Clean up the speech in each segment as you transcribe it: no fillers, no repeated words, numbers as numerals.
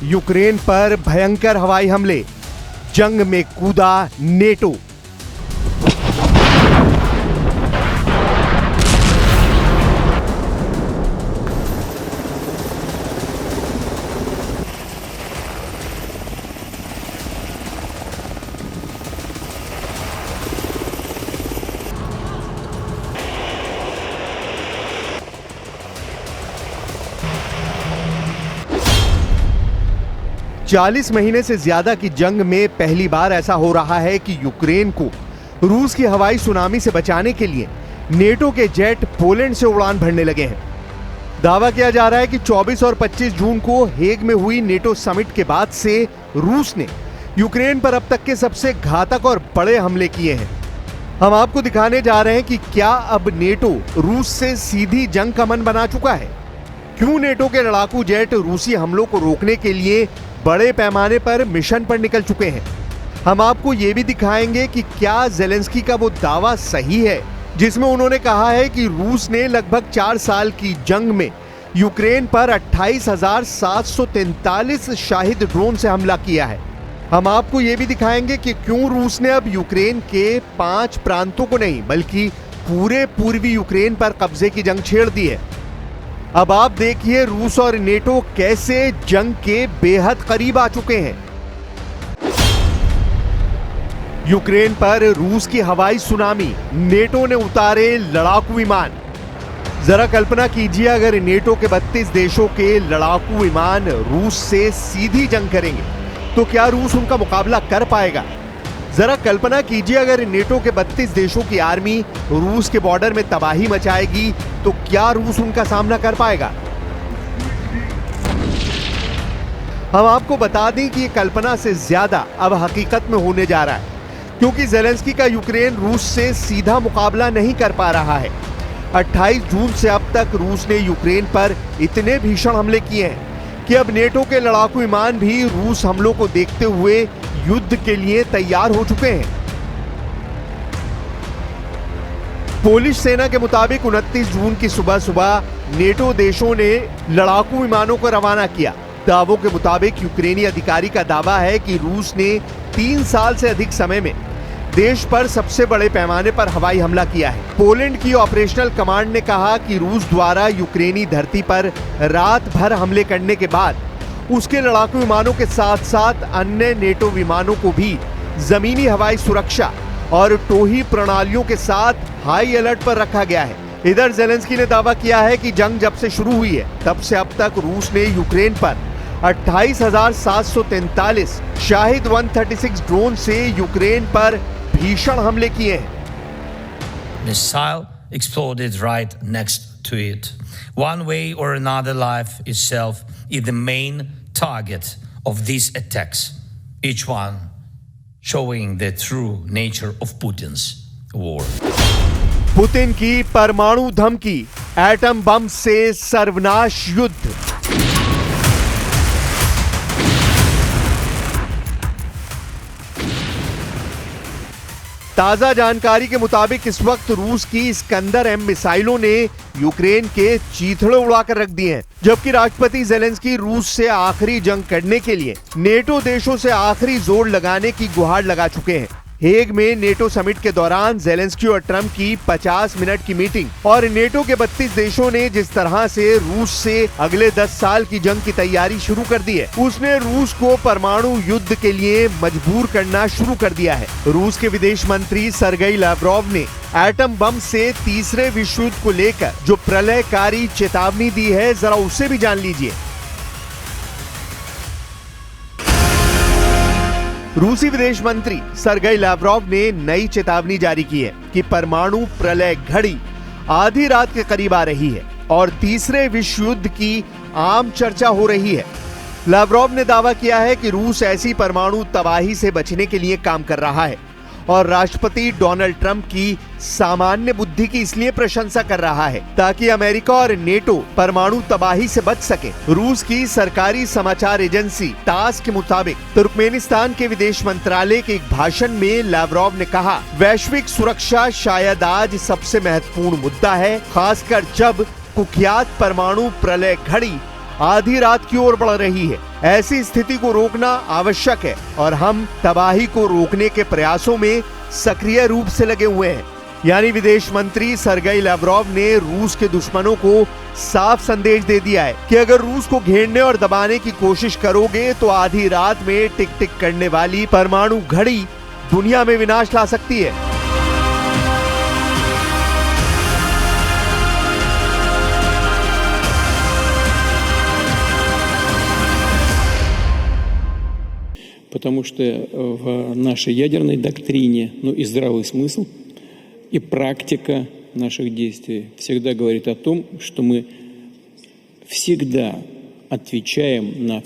Ukraine पर भयंकर हवाई हमले, जंग में कूदा नेटो। चालीस महीने से ज्यादा की जंग में पहली बार ऐसा हो रहा है कि यूक्रेन को रूस की हवाई सुनामी से बचाने के लिए नेटो के जेट पोलैंड से उड़ान भरने लगे हैं। दावा किया जा रहा है कि 24 और 25 जून को हेग में हुई नेटो समिट के बाद से रूस ने यूक्रेन पर अब तक के सबसे घातक और बड़े हमले किए हैं। हम आपको दिखाने जा रहे हैं कि क्या अब नेटो रूस से सीधी जंग का मन बना चुका है, क्यों नेटो के लड़ाकू जेट रूसी हमलों को रोकने के लिए बड़े पैमाने पर मिशन पर निकल चुके हैं। हम आपको यह भी दिखाएंगे कि क्या ज़ेलेंस्की का वो दावा सही है जिसमें उन्होंने कहा है कि रूस ने लगभग 4 साल की जंग में यूक्रेन पर 28,743 शाहिद ड्रोन से हमला किया है। हम आपको यह भी दिखाएंगे कि क्यों रूस ने अब यूक्रेन के 5 प्रांतों को नहीं बल्कि पूरे पूर्वी यूक्रेन पर कब्जे की जंग छेड़ दी है। अब आप देखिए रूस और नेटो कैसे जंग के बेहद करीब आ चुके हैं। यूक्रेन पर रूस की हवाई सुनामी, नेटो ने उतारे लड़ाकू विमान। जरा कल्पना कीजिए अगर नेटो के 32 देशों के लड़ाकू विमान रूस से सीधी जंग करेंगे तो क्या रूस उनका मुकाबला कर पाएगा? जरा कल्पना कीजिए अगर नेटो के 32 देशों की आर्मी रूस के बॉर्डर में तबाही मचाएगी तो क्या रूस उनका सामना कर पाएगा? हम आपको बता दें कि ये कल्पना से ज्यादा अब हकीकत में होने जा रहा है, क्योंकि ज़ेलेंस्की का यूक्रेन रूस से सीधा मुकाबला नहीं कर पा रहा है। 28 जून से अब तक रूस ने यूक्रेन पर इतने भीषण हमले किए हैं कि अब नेटो के लड़ाकू विमान भी रूस हमलों को देखते हुए युद्ध के लिए तैयार हो चुके हैं। पोलिश सेना के मुताबिक 29 जून की सुबह नेटो देशों ने लड़ाकू विमानों को रवाना किया। दावों के मुताबिक यूक्रेनी अधिकारी का दावा है कि रूस ने 3 साल से अधिक समय में देश पर सबसे बड़े पैमाने पर हवाई हमला किया है। पोलैंड की ऑपरेशनल कमांड ने कहा कि रूस द्वारा यूक्रेनी धरती पर रात भर हमले करने के बाद उसके लड़ाकू विमानों के साथ साथ अन्य नेटो विमानों को भी जमीनी हवाई सुरक्षा और टोही प्रणालियों के साथ हाई अलर्ट पर रखा गया है। इधर ज़ेलेंस्की ने दावा किया है कि जंग जब से शुरू हुई है तब से अब तक रूस ने यूक्रेन पर 28,743 शाहिद 136 ड्रोन से यूक्रेन पर भीषण हमले किए हैं। Missile exploded right next to it. One way or another, life itself is the main target of these attacks. Each one showing the true nature of Putin's war. Putin की परमाणु धमकी, atom bomb से सर्वनाश युद्ध। ताजा जानकारी के मुताबिक इस वक्त रूस की इस्कंदर एम मिसाइलों ने यूक्रेन के चीथड़े उड़ाकर रख दिए हैं, जबकि राष्ट्रपति ज़ेलेंस्की रूस से आखिरी जंग करने के लिए नेटो देशों से आखिरी जोर लगाने की गुहार लगा चुके हैं। हेग में नेटो समिट के दौरान ज़ेलेंस्की और ट्रंप की 50 मिनट की मीटिंग और नेटो के 32 देशों ने जिस तरह से रूस से अगले 10 साल की जंग की तैयारी शुरू कर दी है, उसने रूस को परमाणु युद्ध के लिए मजबूर करना शुरू कर दिया है। रूस के विदेश मंत्री सर्गेई लाव्रोव ने एटम बम से तीसरे विश्व युद्ध को लेकर जो प्रलयकारी चेतावनी दी है, जरा उसे भी जान लीजिए। रूसी विदेश मंत्री सर्गेई लाव्रोव ने नई चेतावनी जारी की है कि परमाणु प्रलय घड़ी आधी रात के करीब आ रही है और तीसरे विश्व युद्ध की आम चर्चा हो रही है। लाव्रोव ने दावा किया है कि रूस ऐसी परमाणु तबाही से बचने के लिए काम कर रहा है और राष्ट्रपति डोनाल्ड ट्रंप की सामान्य बुद्धि की इसलिए प्रशंसा कर रहा है ताकि अमेरिका और नेटो परमाणु तबाही से बच सके। रूस की सरकारी समाचार एजेंसी तास के मुताबिक तुर्कमेनिस्तान के विदेश मंत्रालय के एक भाषण में लाव्रोव ने कहा, वैश्विक सुरक्षा शायद आज सबसे महत्वपूर्ण मुद्दा है, खासकर जब कुख्यात परमाणु प्रलय घड़ी आधी रात की ओर बढ़ रही है। ऐसी स्थिति को रोकना आवश्यक है और हम तबाही को रोकने के प्रयासों में सक्रिय रूप से लगे हुए हैं। यानी विदेश मंत्री सर्गेई लाव्रोव ने रूस के दुश्मनों को साफ संदेश दे दिया है कि अगर रूस को घेरने और दबाने की कोशिश करोगे तो आधी रात में टिक टिक करने वाली परमाणु घड़ी दुनिया में विनाश ला सकती है। Потому что в нашей ядерной доктрине, и здравый смысл, и практика наших действий всегда говорит о том, что мы всегда отвечаем на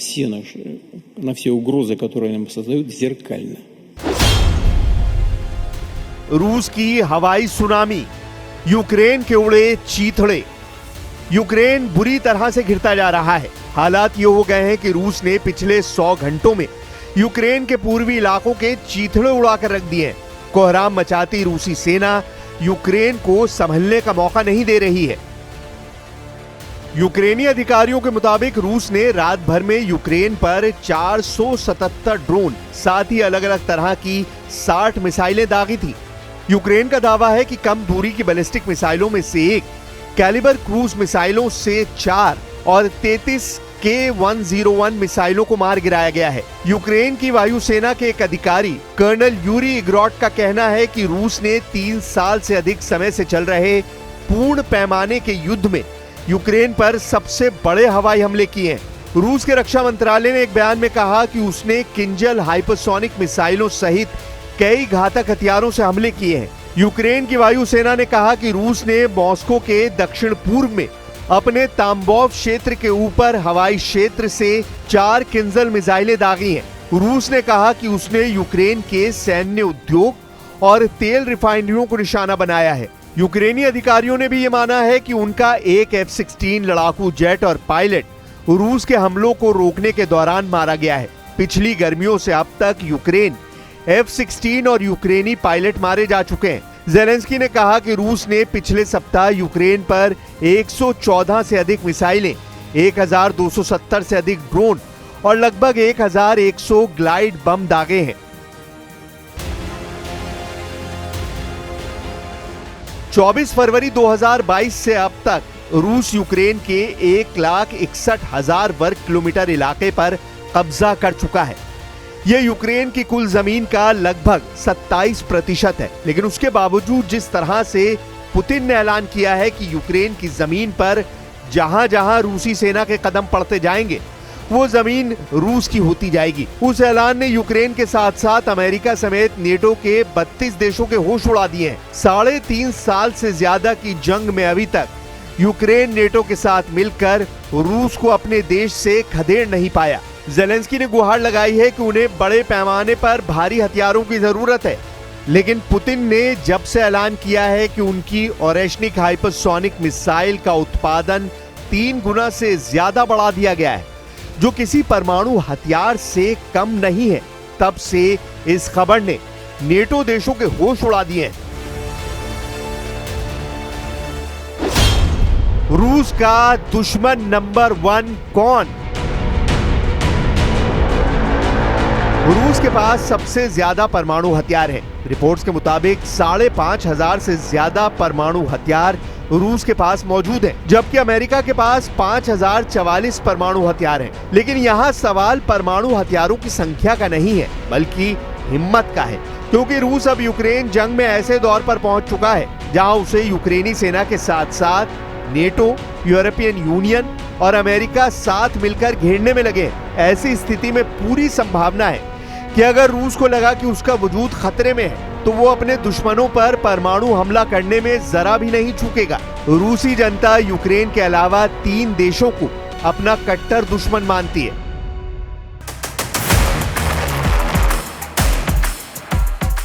все угрозы, которые нам создают, зеркально. रूस की हवाई सुनामी, यूक्रेन के उड़े चीथड़े। यूक्रेन बुरी तरह से घिरता जा रहा है। हालात ये हो गए हैं कि रूस ने पिछले 100 घंटों में यूक्रेन के पूर्वी इलाकों के चीथड़े उड़ाकर रख दिए हैं। कोहराम मचाती रूसी सेना यूक्रेन को संभलने का मौका नहीं दे रही है। यूक्रेनी अधिकारियों के मुताबिक रूस ने रात भर में यूक्रेन पर 477 ड्रोन, साथ ही अलग अलग तरह की 60 मिसाइलें दागी थी। यूक्रेन का दावा है कि कम दूरी की बैलिस्टिक मिसाइलों में से एक, कैलिबर क्रूज मिसाइलों से 4 और 33 K101 मिसाइलों को मार गिराया गया है। यूक्रेन की वायुसेना के एक अधिकारी कर्नल यूरी इग्रोट का कहना है कि रूस ने 3 साल से अधिक समय से चल रहे पूर्ण पैमाने के युद्ध में यूक्रेन पर सबसे बड़े हवाई हमले किए हैं। रूस के रक्षा मंत्रालय ने एक बयान में कहा कि उसने किंजल हाइपरसोनिक मिसाइलों सहित कई घातक हथियारों से हमले किए हैं। यूक्रेन की वायुसेना ने कहा कि रूस ने मॉस्को के दक्षिण पूर्व में अपने ताम्बोव क्षेत्र के ऊपर हवाई क्षेत्र से 4 किंजल मिसाइलें दागी हैं। रूस ने कहा कि उसने यूक्रेन के सैन्य उद्योग और तेल रिफाइनरियों को निशाना बनाया है। यूक्रेनी अधिकारियों ने भी ये माना है कि उनका एक F-16 लड़ाकू जेट और पायलट रूस के हमलों को रोकने के दौरान मारा गया है। पिछली गर्मियों से अब तक यूक्रेन F-16 और यूक्रेनी पायलट मारे जा चुके हैं। ज़ेलेंस्की ने कहा कि रूस ने पिछले सप्ताह यूक्रेन पर 114 से अधिक मिसाइलें, 1270 से अधिक ड्रोन और लगभग 1100 ग्लाइड बम दागे हैं। 24 फरवरी 2022 से अब तक रूस यूक्रेन के 1,61,000 वर्ग किलोमीटर इलाके पर कब्जा कर चुका है। यह यूक्रेन की कुल जमीन का लगभग 27% है। लेकिन उसके बावजूद जिस तरह से पुतिन ने ऐलान किया है कि यूक्रेन की जमीन पर जहां जहां रूसी सेना के कदम पड़ते जाएंगे वो जमीन रूस की होती जाएगी, उस ऐलान ने यूक्रेन के साथ साथ अमेरिका समेत नेटो के 32 देशों के होश उड़ा दिए हैं। 3.5 साल से ज्यादा की जंग में अभी तक यूक्रेन नेटो के साथ मिलकर रूस को अपने देश से खदेड़ नहीं पाया। ज़ेलेंस्की ने गुहार लगाई है कि उन्हें बड़े पैमाने पर भारी हथियारों की जरूरत है, लेकिन पुतिन ने जब से ऐलान किया है कि उनकी ओरेशनिक हाइपरसोनिक मिसाइल का उत्पादन 3 गुना से ज्यादा बढ़ा दिया गया है, जो किसी परमाणु हथियार से कम नहीं है, तब से इस खबर ने नेटो देशों के होश उड़ा दिए हैं। रूस का दुश्मन नंबर 1 कौन? रूस के पास सबसे ज्यादा परमाणु हथियार हैं। रिपोर्ट्स के मुताबिक 5,500 से ज्यादा परमाणु हथियार रूस के पास मौजूद हैं, जबकि अमेरिका के पास 5,044 परमाणु हथियार हैं। लेकिन यहाँ सवाल परमाणु हथियारों की संख्या का नहीं है, बल्कि हिम्मत का है, क्योंकि रूस अब यूक्रेन जंग में ऐसे दौर पर पहुंच चुका है जहां उसे यूक्रेनी सेना के साथ साथ नेटो, यूरोपियन यूनियन और अमेरिका साथ मिलकर घेरने में लगे हैं। ऐसी स्थिति में पूरी संभावना है कि अगर रूस को लगा कि उसका वजूद खतरे में है तो वो अपने दुश्मनों पर परमाणु हमला करने में जरा भी नहीं चूकेगा। रूसी जनता यूक्रेन के अलावा 3 देशों को अपना कट्टर दुश्मन मानती है।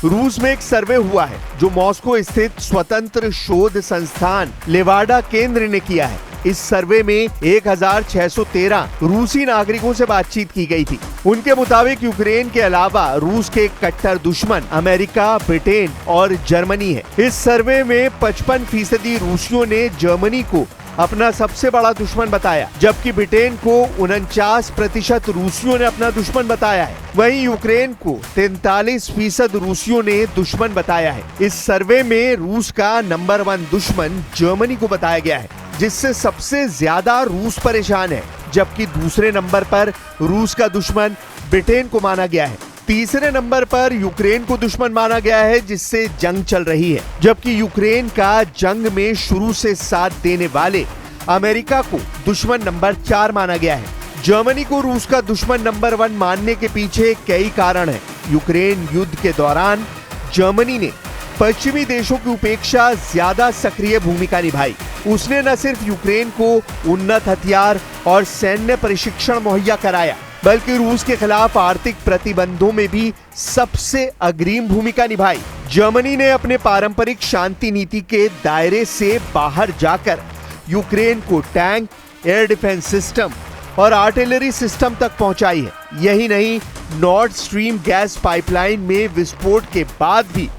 रूस में एक सर्वे हुआ है जो मॉस्को स्थित स्वतंत्र शोध संस्थान लेवाडा केंद्र ने किया है। इस सर्वे में 1,613 रूसी नागरिकोों से बातचीत की गई थी। उनके मुताबिक यूक्रेन के अलावा रूस के कट्टर दुश्मन अमेरिका, ब्रिटेन और जर्मनी है। इस सर्वे में 55% रूसियों ने जर्मनी को अपना सबसे बड़ा दुश्मन बताया, जबकि ब्रिटेन को 49% रूसियों ने अपना दुश्मन बताया है। वहीं यूक्रेन को 43% रूसियों ने दुश्मन बताया है। इस सर्वे में रूस का नंबर 1 दुश्मन जर्मनी को बताया गया है, जिससे सबसे ज्यादा रूस परेशान है, जबकि दूसरे नंबर पर रूस का दुश्मन ब्रिटेन को माना गया है। तीसरे नंबर पर यूक्रेन को दुश्मन माना गया है, जिससे जंग चल रही है, जबकि यूक्रेन का जंग में शुरू से साथ देने वाले अमेरिका को दुश्मन नंबर 4 माना गया है। जर्मनी को रूस का दुश्मन नंबर 1 मानने के पीछे कई कारण हैं। यूक्रेन युद्ध के दौरान जर्मनी ने पश्चिमी देशों की उपेक्षा ज्यादा सक्रिय भूमिका निभाई। उसने न सिर्फ यूक्रेन को उन्नत हथियार और सैन्य प्रशिक्षण मुहैया कराया, बल्कि रूस के खिलाफ आर्थिक प्रतिबंधों में भी सबसे अग्रिम भूमिका निभाई। जर्मनी ने अपने पारंपरिक शांति नीति के दायरे से बाहर जाकर यूक्रेन को टैंक, एयर डिफेंस सिस्टम और आर्टिलरी सिस्टम तक पहुंचाई है। यही नहीं, नॉर्ड स्ट्रीम गैस पाइपलाइन में विस्फोट के बाद भी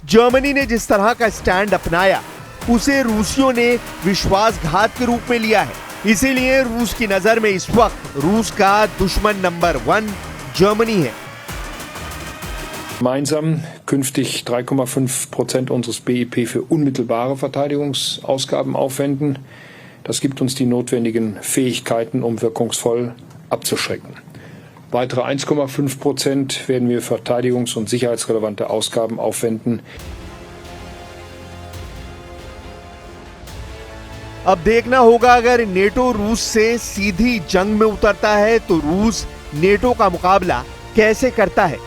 जर्मनी ने जिस तरह का स्टैंड अपनाया, उसे रूसियों ने विश्वासघात के रूप में लिया है। इसीलिए रूस की नजर में इस वक्त रूस का दुश्मन नंबर 1 जर्मनी है। Gemeinsam künftig 3,5% unseres BIP für unmittelbare Verteidigungsausgaben aufwenden. Das gibt uns die notwendigen Fähigkeiten, um wirkungsvoll abzuschrecken. Weitere 1,5% werden wir verteidigungs- und sicherheitsrelevante Ausgaben aufwenden. अब देखना होगा, अगर नेटो रूस से सीधी जंग में उतरता है तो रूस नेटो का मुकाबला कैसे करता है।